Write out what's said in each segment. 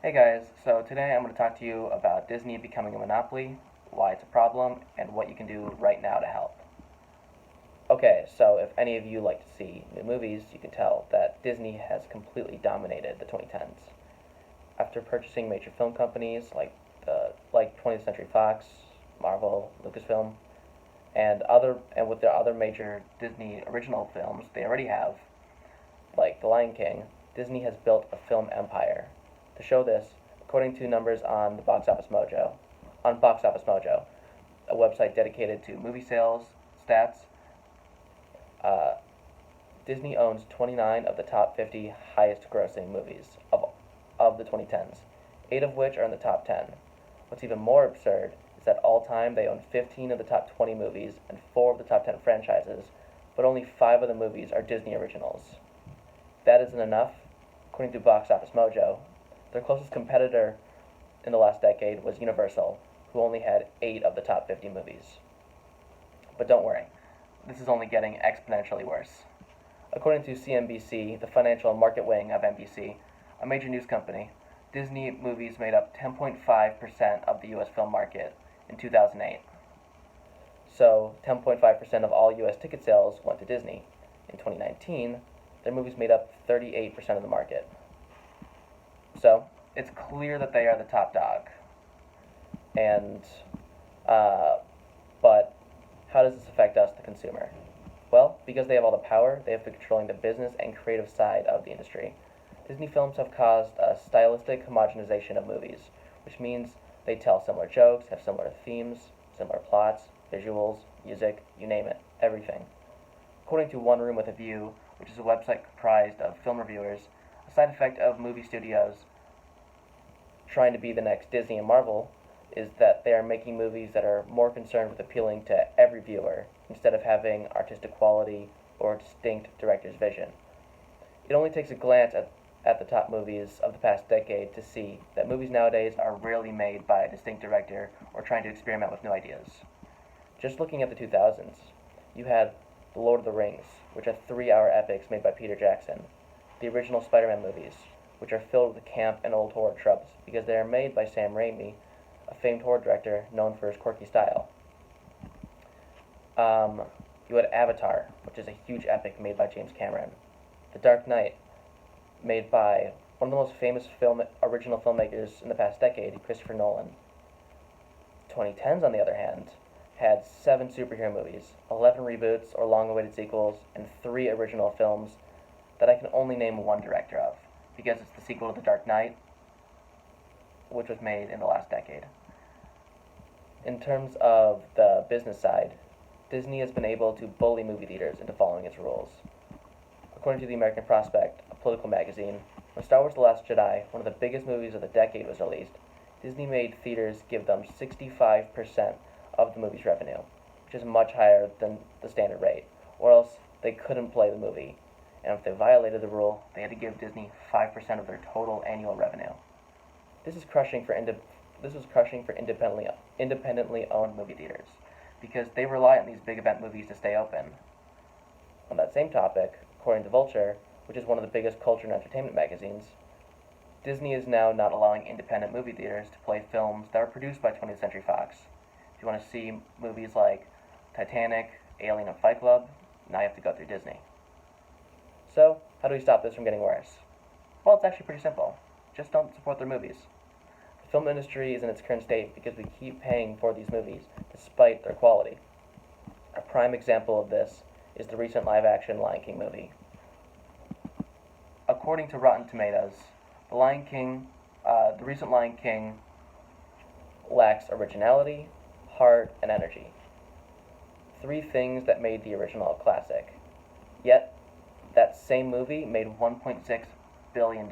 Hey guys, so today I'm going to talk to you about Disney becoming a monopoly, why it's a problem, and what you can do right now to help. Okay, so if any of you like to see new movies, you can tell that Disney has completely dominated the 2010s. After purchasing major film companies like 20th Century Fox, Marvel, Lucasfilm, and with their other major Disney original films they already have, like The Lion King, Disney has built a film empire. To show this, according to numbers on Box Office Mojo, a website dedicated to movie sales stats, uh, Disney owns 29 of the top 50 highest grossing movies of the 2010s, 8 of which are in the top 10. What's even more absurd is that all time they own 15 of the top 20 movies and 4 of the top 10 franchises, but only 5 of the movies are Disney originals. If that isn't enough, according to Box Office Mojo, their closest competitor in the last decade was Universal, who only had 8 of the top 50 movies. But don't worry, this is only getting exponentially worse. According to CNBC, the financial market wing of NBC, a major news company, Disney movies made up 10.5% of the US film market in 2008. So 10.5% of all US ticket sales went to Disney. In 2019, their movies made up 38% of the market. So it's clear that they are the top dog. And, uh, but how does this affect us, the consumer? Well, because they have all the power, they have been controlling the business and creative side of the industry. Disney films have caused a stylistic homogenization of movies, which means they tell similar jokes, have similar themes, similar plots, visuals, music, you name it, everything. According to One Room with a View, which is a website comprised of film reviewers, a side effect of movie studios trying to be the next Disney and Marvel is that they are making movies that are more concerned with appealing to every viewer instead of having artistic quality or a distinct director's vision. It only takes a glance at the top movies of the past decade to see that movies nowadays are rarely made by a distinct director or trying to experiment with new ideas. Just looking at the 2000s, you had The Lord of the Rings, which are 3 hour epics made by Peter Jackson, the original Spider Man movies, which are filled with camp and old horror tropes because they are made by Sam Raimi, a famed horror director known for his quirky style. Um, you had Avatar, which is a huge epic made by James Cameron. The Dark Knight, made by one of the most famous original filmmakers in the past decade, Christopher Nolan. 2010s, on the other hand, had 7 superhero movies, 11 reboots or long-awaited sequels, and 3 original films that I can only name one director of, because it's the sequel to The Dark Knight, which was made in the last decade. In terms of the business side, Disney has been able to bully movie theaters into following its rules. According to the American Prospect, a political magazine, when Star Wars The Last Jedi, one of the biggest movies of the decade, was released, Disney made theaters give them 65% of the movie's revenue, which is much higher than the standard rate, or else they couldn't play the movie. And if they violated the rule, they had to give Disney 5% of their total annual revenue. This is crushing for independently owned movie theaters because they rely on these big event movies to stay open. On that same topic, according to Vulture, which is one of the biggest culture and entertainment magazines, Disney is now not allowing independent movie theaters to play films that were produced by 20th Century Fox. If you want to see movies like Titanic, Alien, and Fight Club, now you have to go through Disney. So, how do we stop this from getting worse? Well, it's actually pretty simple. Just don't support their movies. The film industry is in its current state because we keep paying for these movies despite their quality. A prime example of this is the recent live-action Lion King movie. According to Rotten Tomatoes, the recent Lion King lacks originality, heart, and energy. 3 things that made the original a classic. Yet, that same movie made $1.6 billion.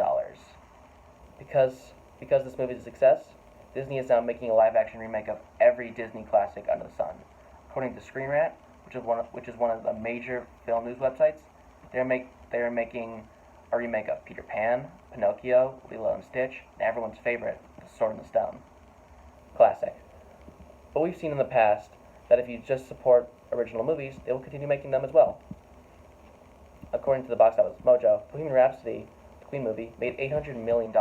Because this movie is a success, Disney is now making a live-action remake of every Disney classic under the sun. According to Screen Rant, which is one of the major film news websites, they are making a remake of Peter Pan, Pinocchio, Lilo and Stitch, and everyone's favorite, The Sword in the Stone. Classic. But we've seen in the past that if you just support original movies, they will continue making them as well. According to the Box Office Mojo, Bohemian Rhapsody, the Queen movie, made $800 million.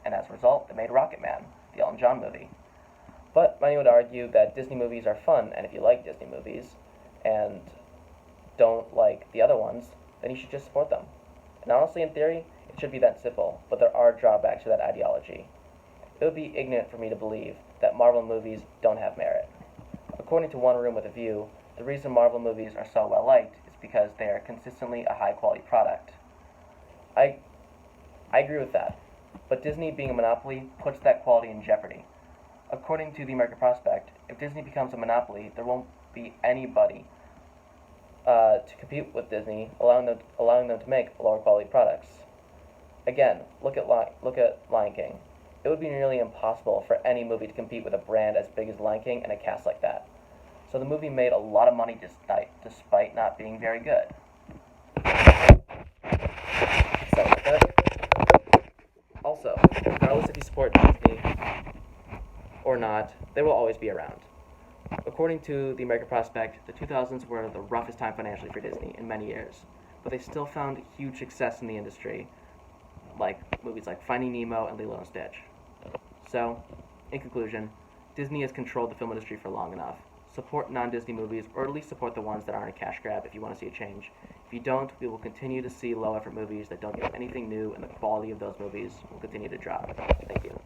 and as a result, they made Rocket Man, the Elton John movie. But many would argue that Disney movies are fun, and if you like Disney movies and don't like the other ones, then you should just support them. And honestly, in theory, it should be that simple, but there are drawbacks to that ideology. It would be ignorant for me to believe that Marvel movies don't have merit. According to One Room with a View, the reason Marvel movies are so well liked is because they are consistently a high quality product. I agree with that, but Disney being a monopoly puts that quality in jeopardy. According to the American Prospect, if Disney becomes a monopoly, there won't be anybody to compete with Disney, allowing them to make lower quality products. Again, look at Lion King. It would be nearly impossible for any movie to compete with a brand as big as Lion King and a cast like that. So the movie made a lot of money despite not being very good. So, also, regardless if you support Disney or not, they will always be around. According to the American Prospect, the 2000s were the roughest time financially for Disney in many years, but they still found huge success in the industry, like movies like Finding Nemo and Lilo and Stitch. So, in conclusion, Disney has controlled the film industry for long enough. Support non-Disney movies, or at least support the ones that aren't a cash grab if you want to see a change. If you don't, we will continue to see low-effort movies that don't give anything new, and the quality of those movies will continue to drop. Thank you.